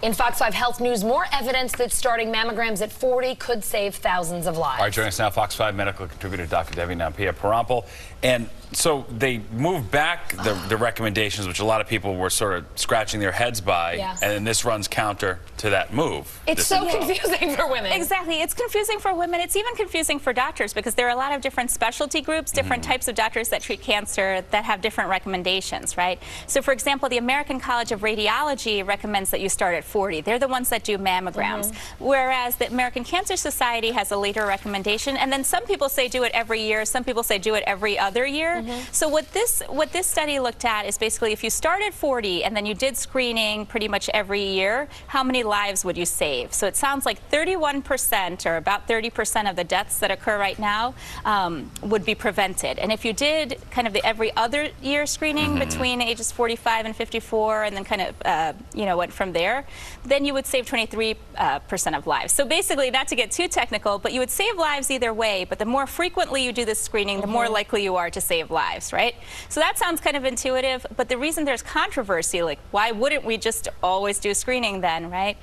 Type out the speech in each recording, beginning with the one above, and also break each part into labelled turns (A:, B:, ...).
A: In Fox 5 Health News, more evidence that starting mammograms at 40 could save thousands of lives.
B: All right, joining us now, Fox 5 medical contributor Dr. Devi Parampal. And so they moved back the recommendations, which a lot of people were sort of scratching their heads by, and then this runs counter to that move.
A: It's so confusing for women.
C: Exactly. It's confusing for women. It's even confusing for doctors because there are a lot of different specialty groups, different types of doctors that treat cancer that have different recommendations, right? So, for example, the American College of Radiology recommends that you start at 40. They're the ones that do mammograms, whereas the American Cancer Society has a later recommendation, and then some people say do it every year, some people say do it every other year. So what this study looked at is basically if you start at 40 and then you did screening pretty much every year, how many lives would you save? So it sounds like 31% or about 30% of the deaths that occur right now would be prevented. And if you did kind of the every other year screening between ages 45 and 54 and then kind of, you know, went from there, then you would save 23% of lives. So basically, not to get too technical, but you would save lives either way, but the more frequently you do this screening, the more likely you are to save lives, right? So that sounds kind of intuitive, but the reason there's controversy, like why wouldn't we just always do screening then, right?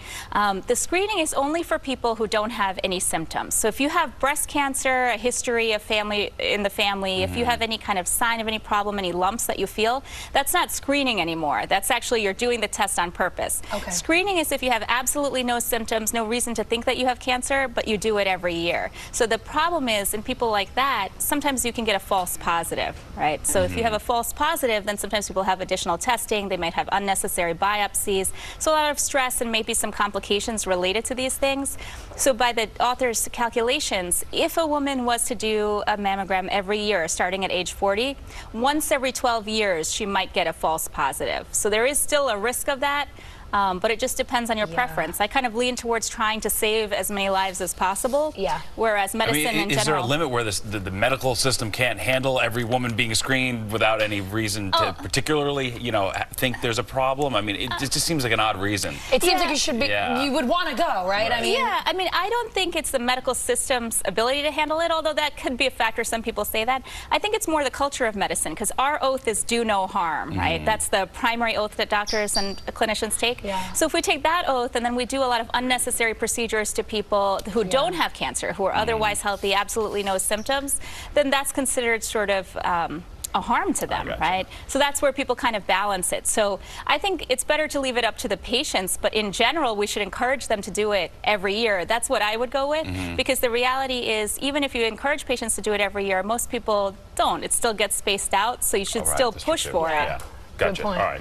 C: The screening is only for people who don't have any symptoms. So if you have breast cancer, a history of family in the family, if you have any kind of sign of any problem, any lumps that you feel, that's not screening anymore. That's actually you're doing the test on purpose. Screening is if you have absolutely no symptoms, no reason to think that you have cancer, but you do it every year. So the problem is in people like that, sometimes you can get a false positive, right? So if you have a false positive, then sometimes people have additional testing, they might have unnecessary biopsies, so a lot of stress and maybe some complications related to these things. So by the author's calculations, if a woman was to do a mammogram every year starting at age 40, once every 12 years she might get a false positive. So there is still a risk of that. But it just depends on your preference. I kind of lean towards trying to save as many lives as possible. Whereas medicine in general.
B: Is there a limit where the medical system can't handle every woman being screened without any reason to particularly, you know, think there's a problem? I mean, it just seems like an odd reason.
A: It seems like you should be, you would want to go, right? I mean,
C: I mean, I don't think it's the medical system's ability to handle it, although that could be a factor. Some people say that. I think it's more the culture of medicine, because our oath is do no harm, right? That's the primary oath that doctors and clinicians take. So if we take that oath and then we do a lot of unnecessary procedures to people who don't have cancer, who are otherwise healthy, absolutely no symptoms, then that's considered sort of a harm to them, right? So that's where people kind of balance it. So I think it's better to leave it up to the patients, but in general, we should encourage them to do it every year. That's what I would go with, because the reality is, even if you encourage patients to do it every year, most people don't. It still gets spaced out, so you should still push for it.
B: Gotcha. All right.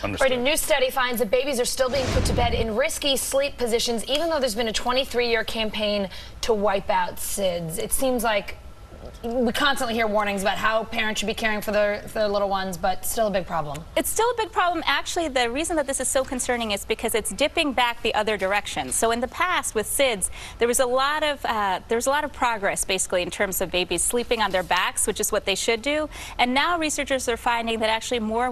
A: Right, a new study finds that babies are still being put to bed in risky sleep positions, even though there's been a 23-year campaign to wipe out SIDS. It seems like we constantly hear warnings about how parents should be caring for their little ones, but still a big problem.
C: It's still a big problem. Actually, the reason that this is so concerning is because it's dipping back the other direction. So in the past with SIDS, there was a lot of progress basically in terms of babies sleeping on their backs, which is what they should do. And now researchers are finding that actually more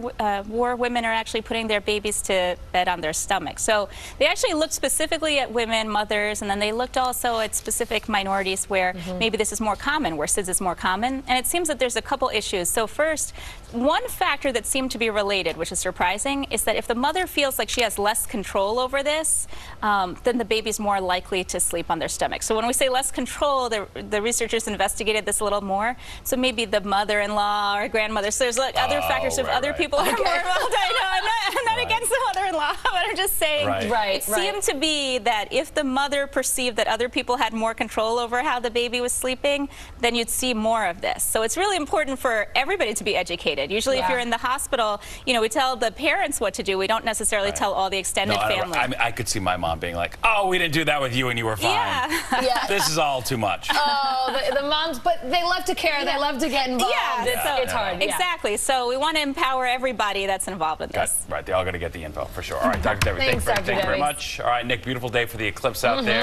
C: women are actually putting their babies to bed on their stomach. So they actually looked specifically at women, mothers, and then they looked also at specific minorities where maybe this is more common, where SIDS is more common, and it seems that there's a couple issues. So first, one factor that seemed to be related, which is surprising, is that if the mother feels like she has less control over this, then the baby's more likely to sleep on their stomach. So when we say less control, the researchers investigated this a little more. So maybe the mother-in-law or grandmother. So there's like other factors. If other people are more involved, I know, I'm not against the mother-in-law, but I'm just saying it seemed to be that if the mother perceived that other people had more control over how the baby was sleeping, then you'd see more of this. So it's really important for everybody to be educated. Usually if you're in the hospital, you know, we tell the parents what to do. We don't necessarily tell all the extended family.
B: I could see my mom being like, oh, we didn't do that with you and you were fine. This is all too much.
A: Oh, the moms, but they love to care. They love to get involved. It's hard.
C: Exactly. So we want to empower everybody that's involved in this.
B: Right. They all got to get the info for sure. All right, Dr. Devi, thank you very much. All right, Nick, beautiful day for the eclipse out there.